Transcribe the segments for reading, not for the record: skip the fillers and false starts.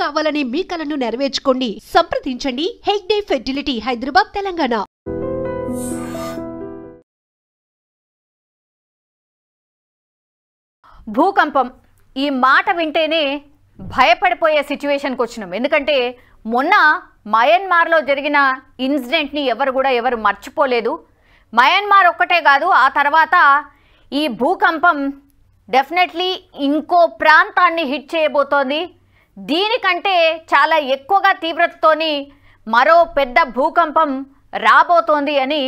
కావాలని మీ కలను నెరవేర్చుకోండి. సంప్రదించండి హెగ్డే ఫెర్టిలిటీ, హైదరాబాద్, తెలంగాణ. భూకంపం ఈ మాట వింటేనే భయపడిపోయే సిచ్యువేషన్కి వచ్చినాం. ఎందుకంటే మొన్న మయన్మార్లో జరిగిన ఇన్సిడెంట్ని ఎవరు మర్చిపోలేదు. మయన్మార్ ఒక్కటే కాదు, ఆ తర్వాత ఈ భూకంపం డెఫినెట్లీ ఇంకో ప్రాంతాన్ని హిట్ చేయబోతోంది. దీనికంటే చాలా ఎక్కువగా తీవ్రతతోని మరో పెద్ద భూకంపం రాబోతోంది అని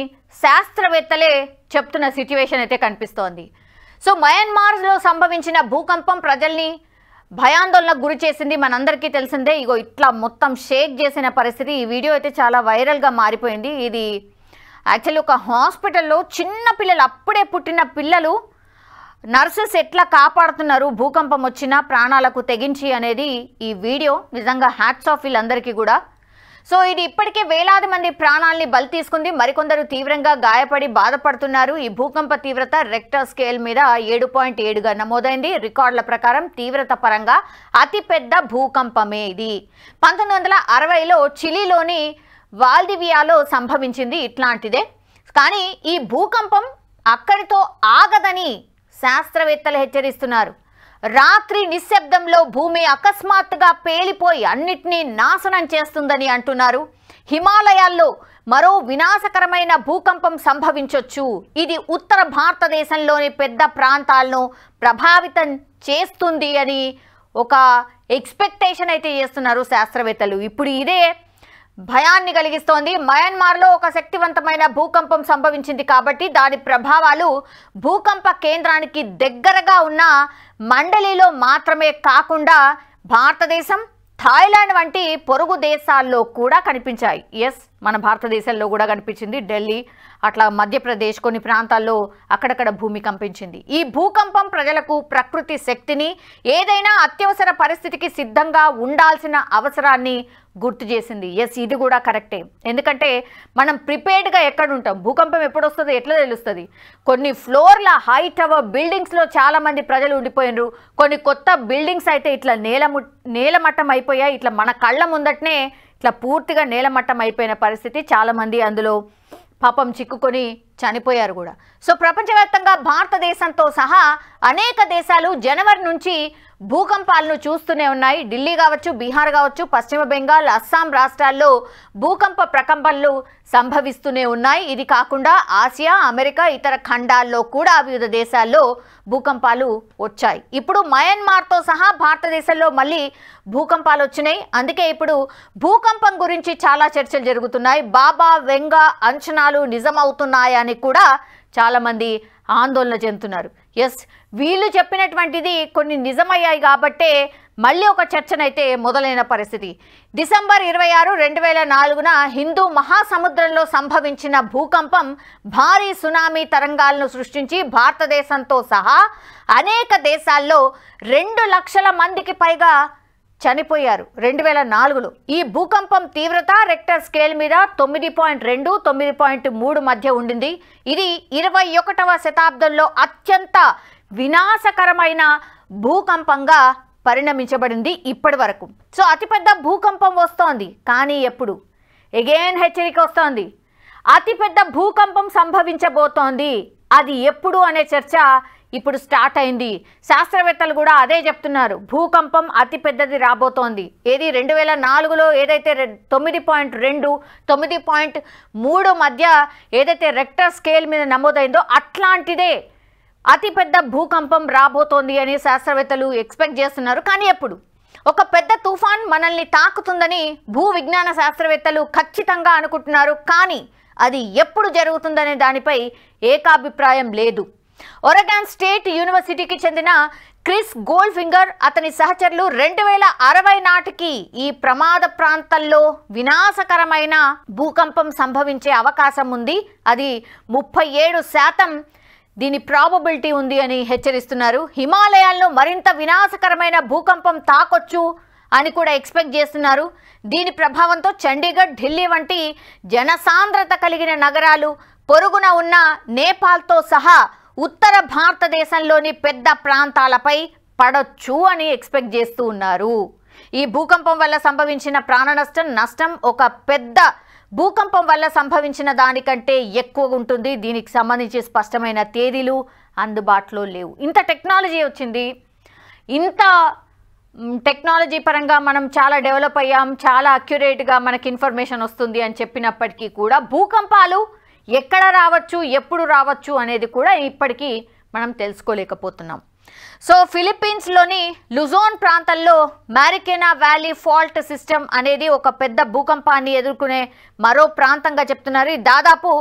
శాస్త్రవేత్తలే చెప్తున్న సిచ్యువేషన్ అయితే కనిపిస్తోంది. సో మయన్మార్లో సంభవించిన భూకంపం ప్రజల్ని భయాందోళనకు గురి చేసింది. మనందరికీ తెలిసిందే. ఇగో ఇట్లా మొత్తం షేక్ చేసిన పరిస్థితి. ఈ వీడియో అయితే చాలా వైరల్గా మారిపోయింది. ఇది యాక్చువల్లీ ఒక హాస్పిటల్లో చిన్న పిల్లలు, అప్పుడే పుట్టిన పిల్లలు, నర్సెస్ ఎట్లా కాపాడుతున్నారు భూకంపం వచ్చినా ప్రాణాలకు తెగించి అనేది ఈ వీడియో. నిజంగా హ్యాట్స్ ఆఫ్ వీళ్ళందరికీ కూడా. సో ఇది ఇప్పటికే వేలాది మంది ప్రాణాలని బలి తీసుకుంది. మరికొందరు తీవ్రంగా గాయపడి బాధపడుతున్నారు. ఈ భూకంప తీవ్రత రెక్టర్ స్కేల్ మీద 7.7గా నమోదైంది. రికార్డుల ప్రకారం తీవ్రత పరంగా అతిపెద్ద భూకంపమే ఇది. 1960లో చిలీలోని వాల్దివియాలో సంభవించింది ఇట్లాంటిదే. కానీ ఈ భూకంపం అక్కడితో ఆగదని శాస్త్రవేత్తలు హెచ్చరిస్తున్నారు. రాత్రి నిశ్శబ్దంలో భూమి అకస్మాత్తుగా పేలిపోయి అన్నిటినీ నాశనం చేస్తుందని అంటున్నారు. హిమాలయాల్లో మరో వినాశకరమైన భూకంపం సంభవించొచ్చు. ఇది ఉత్తర భారతదేశంలోని పెద్ద ప్రాంతాలను ప్రభావితం చేస్తుంది అని ఒక ఎక్స్పెక్టేషన్ అయితే చేస్తున్నారు శాస్త్రవేత్తలు. ఇప్పుడు ఇదే భయాన్ని కలిగిస్తోంది. మయన్మార్లో ఒక శక్తివంతమైన భూకంపం సంభవించింది కాబట్టి దాని ప్రభావాలు భూకంప కేంద్రానికి దగ్గరగా ఉన్న మండలిలో మాత్రమే కాకుండా భారతదేశం, థాయిలాండ్ వంటి పొరుగు దేశాల్లో కూడా కనిపించాయి. ఎస్, మన భారతదేశంలో కూడా కనిపించింది. ఢిల్లీ, అట్లా మధ్యప్రదేశ్ కొన్ని ప్రాంతాల్లో అక్కడక్కడ భూమి కంపించింది. ఈ భూకంపం ప్రజలకు ప్రకృతి శక్తిని, ఏదైనా అత్యవసర పరిస్థితికి సిద్ధంగా ఉండాల్సిన అవసరాన్ని గుర్తు చేసింది. ఎస్, ఇది కూడా కరెక్టే. ఎందుకంటే మనం ప్రిపేర్డ్గా ఎక్కడ ఉంటాం, భూకంపం ఎప్పుడు వస్తుందో ఎట్లా తెలుస్తుంది. కొన్ని ఫ్లోర్ల హై టవర్ బిల్డింగ్స్లో చాలామంది ప్రజలు ఉండిపోయినరు. కొన్ని కొత్త బిల్డింగ్స్ అయితే ఇట్లా నేలమట్టం అయిపోయాయి. ఇట్లా మన కళ్ళ ముందటనే ఇట్లా పూర్తిగా నేలమట్టం అయిపోయిన పరిస్థితి. చాలామంది అందులో పాపం చిక్కుకొని చనిపోయారు కూడా. సో ప్రపంచవ్యాప్తంగా భారతదేశంతో సహా అనేక దేశాలు జనవరి నుంచి భూకంపాలను చూస్తూనే ఉన్నాయి. ఢిల్లీ కావచ్చు, బీహార్ కావచ్చు, పశ్చిమ బెంగాల్, అస్సాం రాష్ట్రాల్లో భూకంప ప్రకంపనలు సంభవిస్తూనే ఉన్నాయి. ఇది కాకుండా ఆసియా, అమెరికా, ఇతర ఖండాల్లో కూడా వివిధ దేశాల్లో భూకంపాలు వచ్చాయి. ఇప్పుడు మయన్మార్తో సహా భారతదేశంలో మళ్ళీ భూకంపాలు వచ్చినాయి. అందుకే ఇప్పుడు భూకంపం గురించి చాలా చర్చలు జరుగుతున్నాయి. బాబా వెంగ అంచనాలు నిజమవుతున్నాయని కూడా చాలామంది ఆందోళన చెందుతున్నారు. ఎస్, వీళ్ళు చెప్పినటువంటిది కొన్ని నిజమయ్యాయి కాబట్టే మళ్ళీ ఒక చర్చనైతే మొదలైన పరిస్థితి. డిసెంబర్ 26, 2004న హిందూ మహాసముద్రంలో సంభవించిన భూకంపం భారీ సునామీ తరంగాలను సృష్టించి భారతదేశంతో సహా అనేక దేశాల్లో 2 లక్షల మందికి పైగా చనిపోయారు 2004లో. ఈ భూకంపం తీవ్రత రెక్టర్ స్కేల్ మీద 9.2, 9.3 మధ్య ఉండింది. ఇది 21వ శతాబ్దంలో అత్యంత వినాశకరమైన భూకంపంగా పరిణమించబడింది ఇప్పటి వరకు. సో అతిపెద్ద భూకంపం వస్తోంది. కానీ ఎప్పుడు? ఎగైన్ హెచ్చరిక వస్తోంది. అతిపెద్ద భూకంపం సంభవించబోతోంది. అది ఎప్పుడు అనే చర్చ ఇప్పుడు స్టార్ట్ అయింది. శాస్త్రవేత్తలు కూడా అదే చెప్తున్నారు. భూకంపం అతి పెద్దది రాబోతోంది. ఏది 2004లో ఏదైతే 9.2, 9.3 మధ్య ఏదైతే రెక్టర్ స్కేల్ మీద నమోదైందో అట్లాంటిదే అతిపెద్ద భూకంపం రాబోతోంది అని శాస్త్రవేత్తలు ఎక్స్పెక్ట్ చేస్తున్నారు. కానీ ఎప్పుడు? ఒక పెద్ద తుఫాన్ మనల్ని తాకుతుందని భూ విజ్ఞాన శాస్త్రవేత్తలు ఖచ్చితంగా అనుకుంటున్నారు. కానీ అది ఎప్పుడు జరుగుతుందనే దానిపై ఏకాభిప్రాయం లేదు. ఒరెగాన్ స్టేట్ యూనివర్సిటీకి చెందిన క్రిస్ గోల్డ్ఫింగర్, అతని సహచరులు 2060 నాటికి ఈ ప్రమాద ప్రాంతాల్లో వినాశకరమైన భూకంపం సంభవించే అవకాశం ఉంది. అది 37% దీని ప్రాబబిలిటీ ఉంది అని హెచ్చరిస్తున్నారు. హిమాలయాల్లో మరింత వినాశకరమైన భూకంపం తాకొచ్చు అని కూడా ఎక్స్పెక్ట్ చేస్తున్నారు. దీని ప్రభావంతో చండీగఢ్, ఢిల్లీ వంటి జనసాంద్రత కలిగిన నగరాలు, పొరుగున ఉన్న నేపాల్తో సహా ఉత్తర భారతదేశంలోని పెద్ద ప్రాంతాలపై పడొచ్చు అని ఎక్స్పెక్ట్ చేస్తూ ఉన్నారు. ఈ భూకంపం వల్ల సంభవించిన ప్రాణ నష్టం ఒక పెద్ద భూకంపం వల్ల సంభవించిన దానికంటే ఎక్కువ ఉంటుంది. దీనికి సంబంధించి స్పష్టమైన తేదీలు అందుబాటులో లేవు. ఇంత టెక్నాలజీ వచ్చింది, ఇంత టెక్నాలజీ పరంగా మనం చాలా డెవలప్ అయ్యాం, చాలా అక్యురేట్గా మనకి ఇన్ఫర్మేషన్ వస్తుంది అని చెప్పినప్పటికీ కూడా భూకంపాలు ఎక్కడ రావచ్చు, ఎప్పుడు రావచ్చు అనేది కూడా ఇప్పటికీ మనం తెలుసుకోలేకపోతున్నాం. సో ఫిలిప్పీన్స్లోని లుజోన్ ప్రాంతంలో మారికెనా వ్యాలీ ఫాల్ట్ సిస్టమ్ అనేది ఒక పెద్ద భూకంపాన్ని ఎదుర్కొనే మరో ప్రాంతంగా చెప్తున్నారు. దాదాపు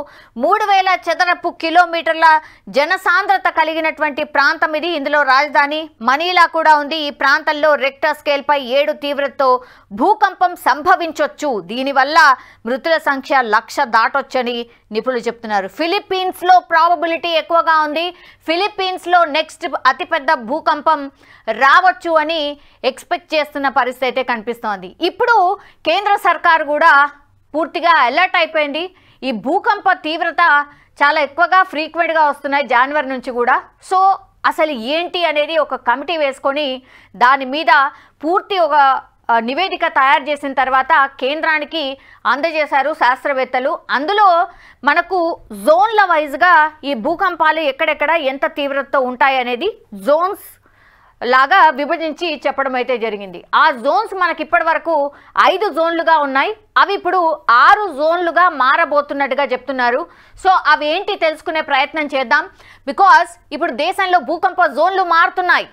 3000 చదరపు కిలోమీటర్ల జనసాంద్రత కలిగినటువంటి ప్రాంతం ఇది. ఇందులో రాజధాని మనీలా కూడా ఉంది. ఈ ప్రాంతంలో రెక్టర్ స్కేల్పై 7 తీవ్రతతో భూకంపం సంభవించవచ్చు. దీనివల్ల మృతుల సంఖ్య 1,00,000 దాటొచ్చని నిపుణులు చెప్తున్నారు. ఫిలిప్పీన్స్లో ప్రాబబిలిటీ ఎక్కువగా ఉంది. ఫిలిప్పీన్స్లో నెక్స్ట్ అతిపెద్ద భూకంపం రావచ్చు అని ఎక్స్పెక్ట్ చేస్తున్న పరిస్థితి అయితే కనిపిస్తోంది. ఇప్పుడు కేంద్ర సర్కార్ కూడా పూర్తిగా అలర్ట్ అయిపోయింది. ఈ భూకంప తీవ్రత చాలా ఎక్కువగా ఫ్రీక్వెంట్గా వస్తున్నాయి జనవరి నుంచి కూడా. సో అసలు ఏంటి అనేది ఒక కమిటీ వేసుకొని దాని మీద పూర్తి ఒక నివేదిక తయారు చేసిన తర్వాత కేంద్రానికి అందజేశారు శాస్త్రవేత్తలు. అందులో మనకు జోన్ల వైజ్గా ఈ భూకంపాలు ఎక్కడెక్కడ ఎంత తీవ్రతతో ఉంటాయి అనేది జోన్స్ లాగా విభజించి చెప్పడం అయితే జరిగింది. ఆ జోన్స్ మనకి ఇప్పటి వరకు 5 జోన్లుగా ఉన్నాయి. అవి ఇప్పుడు 6 జోన్లుగా మారబోతున్నట్టుగా చెప్తున్నారు. సో అవి ఏంటి తెలుసుకునే ప్రయత్నం చేద్దాం. బికాస్ ఇప్పుడు దేశంలో భూకంప జోన్లు మారుతున్నాయి.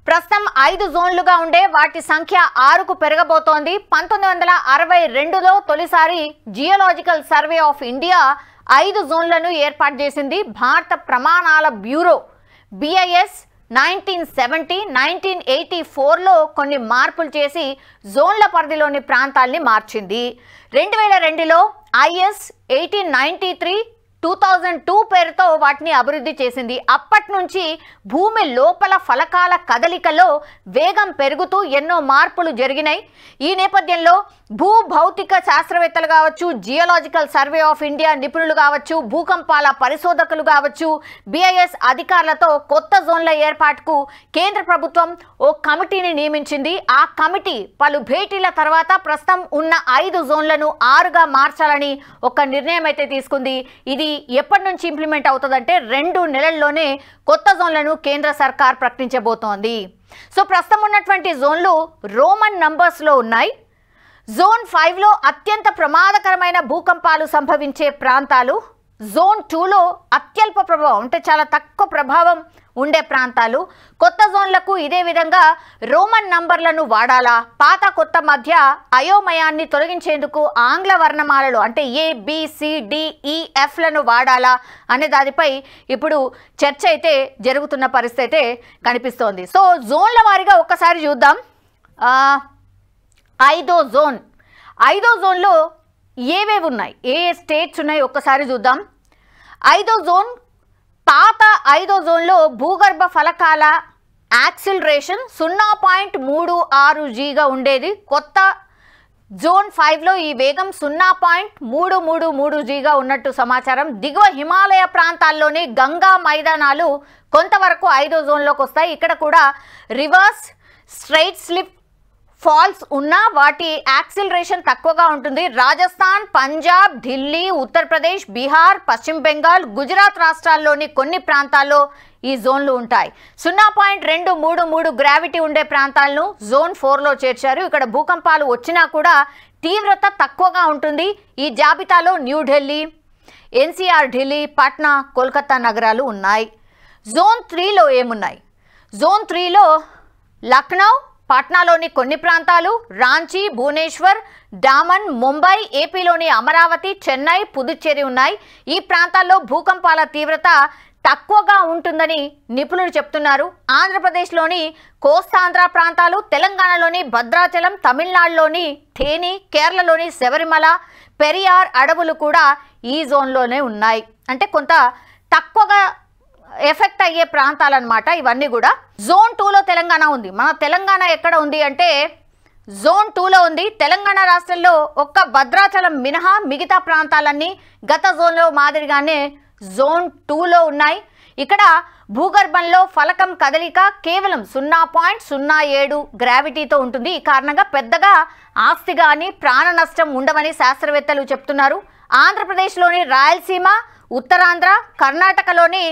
ప్రస్తుతం 5 జోన్లుగా ఉండే వాటి సంఖ్య 6కు పెరగబోతోంది. 1962లో తొలిసారి జియోలాజికల్ సర్వే ఆఫ్ ఇండియా 5 జోన్లను ఏర్పాటు చేసింది. భారత ప్రమాణాల బ్యూరో BIS 1970, 1984లో కొన్ని మార్పులు చేసి జోన్ల పరిధిలోని ప్రాంతాల్ని మార్చింది. 2002లో IS 1893, 2002 పేరుతో వాటిని అభివృద్ధి చేసింది. అప్పటి నుంచి భూమి లోపల ఫలకాల కదలికలో వేగం పెరుగుతూ ఎన్నో మార్పులు జరిగినాయి. ఈ నేపథ్యంలో భూభౌతిక శాస్త్రవేత్తలు కావచ్చు, జియోలాజికల్ సర్వే ఆఫ్ ఇండియా నిపుణులు కావచ్చు, భూకంపాల పరిశోధకులు కావచ్చు, BIS అధికారులతో కొత్త జోన్ల ఏర్పాటుకు కేంద్ర ప్రభుత్వం ఓ కమిటీని నియమించింది. ఆ కమిటీ పలు భేటీల తర్వాత ప్రస్తుతం ఉన్న 5 జోన్లను 6గా మార్చాలని ఒక నిర్ణయం అయితే తీసుకుంది. ఇది ఎప్పటి నుంచి ఇంప్లిమెంట్ అవుతుందంటే 2 నెలల్లోనే కొత్త జోన్లను కేంద్ర సర్కార్ ప్రకటించబోతోంది. సో ప్రస్తుతం ఉన్నటువంటి జోన్లు రోమన్ నంబర్స్లో ఉన్నాయి. జోన్ 5లో అత్యంత ప్రమాదకరమైన భూకంపాలు సంభవించే ప్రాంతాలు, జోన్ 2లో అత్యల్ప ప్రభావం అంటే చాలా తక్కువ ప్రభావం ఉండే ప్రాంతాలు. కొత్త జోన్లకు ఇదే విధంగా రోమన్ నంబర్లను వాడాలా, పాత కొత్త మధ్య అయోమయాన్ని తొలగించేందుకు ఆంగ్ల వర్ణమాలలో అంటే ABCDEFలను వాడాలా అనే దానిపై ఇప్పుడు చర్చ అయితే జరుగుతున్న పరిస్థితి అయితే కనిపిస్తోంది. సో జోన్ల వారీగా ఒక్కసారి చూద్దాం. 5వ జోన్లో ఏవేవి ఉన్నాయి, ఏ స్టేట్స్ ఉన్నాయి ఒక్కసారి చూద్దాం. 5వ జోన్, పాత 5వ జోన్లో భూగర్భ ఫలకాల యాక్సిలరేషన్ 0.36Gగా ఉండేది. కొత్త జోన్ 5లో ఈ వేగం 0.333Gగా ఉన్నట్టు సమాచారం. దిగువ హిమాలయ ప్రాంతాల్లోని గంగా మైదానాలు కొంతవరకు 5వ జోన్లోకి వస్తాయి. ఇక్కడ కూడా రివర్స్ స్ట్రైట్ స్లిప్ ఫాల్స్ ఉన్న వాటి యాక్సిలరేషన్ తక్కువగా ఉంటుంది. రాజస్థాన్, పంజాబ్, ఢిల్లీ, ఉత్తరప్రదేశ్, బీహార్, పశ్చిమ బెంగాల్, గుజరాత్ రాష్ట్రాల్లోని కొన్ని ప్రాంతాల్లో ఈ జోన్లు ఉంటాయి. 0.233 గ్రావిటీ ఉండే ప్రాంతాలను జోన్ 4లో చేర్చారు. ఇక్కడ భూకంపాలు వచ్చినా కూడా తీవ్రత తక్కువగా ఉంటుంది. ఈ జాబితాలో న్యూఢిల్లీ, NCR ఢిల్లీ, పాట్నా, కోల్కతా నగరాలు ఉన్నాయి. జోన్ 3లో ఏమున్నాయి? జోన్ 3లో లక్నో, పాట్నాలోని కొన్ని ప్రాంతాలు, రాంచీ, భువనేశ్వర్, డామన్, ముంబై, ఏపీలోని అమరావతి, చెన్నై, పుదుచ్చేరి ఉన్నాయి. ఈ ప్రాంతాల్లో భూకంపాల తీవ్రత తక్కువగా ఉంటుందని నిపుణులు చెప్తున్నారు. ఆంధ్రప్రదేశ్లోని కోస్తాంధ్ర ప్రాంతాలు, తెలంగాణలోని భద్రాచలం, తమిళనాడులోని థేని, కేరళలోని శబరిమల, పెరియార్ అడవులు కూడా ఈ జోన్లోనే ఉన్నాయి. అంటే కొంత తక్కువగా ఎఫెక్ట్ అయ్యే ప్రాంతాలన్నమాట ఇవన్నీ కూడా. జోన్ 2లో తెలంగాణ ఉంది. మన తెలంగాణ ఎక్కడ ఉంది అంటే జోన్ 2లో ఉంది. తెలంగాణ రాష్ట్రంలో ఒక్క భద్రాచలం మినహా మిగతా ప్రాంతాలన్నీ గత జోన్లో మాదిరిగానే జోన్ 2లో ఉన్నాయి. ఇక్కడ భూగర్భంలో ఫలకం కదలిక కేవలం 0.07 గ్రావిటీతో ఉంటుంది. ఈ కారణంగా పెద్దగా ఆస్తి కానీ ప్రాణ నష్టం ఉండవని శాస్త్రవేత్తలు చెప్తున్నారు. ఆంధ్రప్రదేశ్లోని రాయలసీమ, ఉత్తరాంధ్ర, కర్ణాటకలోని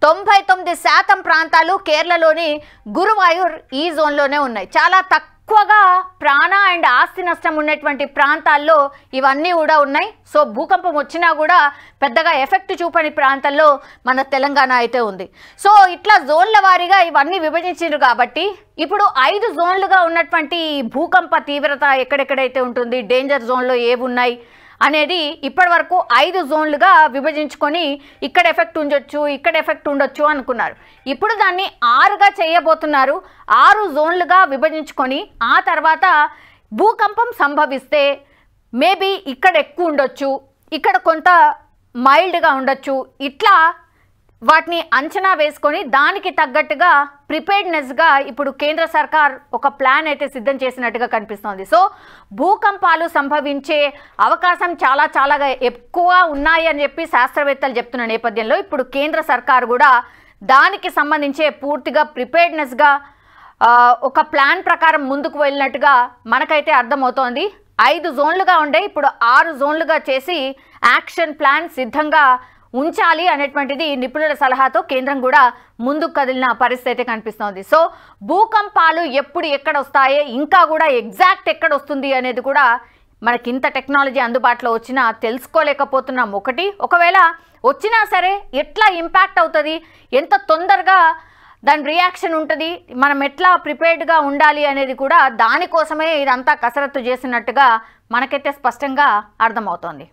99% ప్రాంతాలు, కేరళలోని గురువాయూర్ ఈ జోన్లోనే ఉన్నాయి. చాలా తక్కువగా ప్రాణ అండ్ ఆస్తి నష్టం ఉన్నటువంటి ప్రాంతాల్లో ఇవన్నీ కూడా ఉన్నాయి. సో భూకంపం వచ్చినా కూడా పెద్దగా ఎఫెక్ట్ చూపని ప్రాంతాల్లో మన తెలంగాణ అయితే ఉంది. సో ఇట్లా జోన్ల వారీగా ఇవన్నీ విభజించారు కాబట్టి ఇప్పుడు 5 జోన్లుగా ఉన్నటువంటి భూకంప తీవ్రత ఎక్కడెక్కడైతే ఉంటుంది, డేంజర్ జోన్లో ఏవి ఉన్నాయి అనేది ఇప్పటి వరకు 5 జోన్లుగా విభజించుకొని ఇక్కడ ఎఫెక్ట్ ఉండొచ్చు, ఇక్కడ ఎఫెక్ట్ ఉండొచ్చు అనుకున్నారు. ఇప్పుడు దాన్ని 6గా చేయబోతున్నారు. 6 జోన్లుగా విభజించుకొని ఆ తర్వాత భూకంపం సంభవిస్తే మేబీ ఇక్కడ ఎక్కువ ఉండొచ్చు, ఇక్కడ కొంత మైల్డ్గా ఉండొచ్చు. ఇట్లా వాటిని అంచనా వేసుకొని దానికి తగ్గట్టుగా ప్రిపేర్డ్నెస్గా ఇప్పుడు కేంద్ర సర్కార్ ఒక ప్లాన్ అయితే సిద్ధం చేసినట్టుగా కనిపిస్తోంది. సో భూకంపాలు సంభవించే అవకాశం చాలా ఎక్కువ ఉన్నాయి అని చెప్పి శాస్త్రవేత్తలు చెప్తున్న నేపథ్యంలో ఇప్పుడు కేంద్ర సర్కార్ కూడా దానికి సంబంధించే పూర్తిగా ప్రిపేర్డ్నెస్గా ఒక ప్లాన్ ప్రకారం ముందుకు వెళ్ళినట్టుగా మనకైతే అర్థమవుతోంది. 5 జోన్లుగా ఉండే ఇప్పుడు 6 జోన్లుగా చేసి యాక్షన్ ప్లాన్ సిద్ధంగా ఉంచాలి అనేటువంటిది నిపుణుల సలహాతో కేంద్రం కూడా ముందుకు కదిలిన పరిస్థితి అయితే కనిపిస్తోంది. సో భూకంపాలు ఎప్పుడు ఎక్కడ వస్తాయో, ఇంకా కూడా ఎగ్జాక్ట్ ఎక్కడ వస్తుంది అనేది కూడా మనకి ఇంత టెక్నాలజీ అందుబాటులో వచ్చినా తెలుసుకోలేకపోతున్నాం. ఒకవేళ వచ్చినా సరే ఎట్లా ఇంపాక్ట్ అవుతుంది, ఎంత తొందరగా దాని రియాక్షన్ ఉంటుంది, మనం ఎట్లా ప్రిపేర్డ్గా ఉండాలి అనేది కూడా దానికోసమే ఇదంతా కసరత్తు చేసినట్టుగా మనకైతే స్పష్టంగా అర్థమవుతోంది.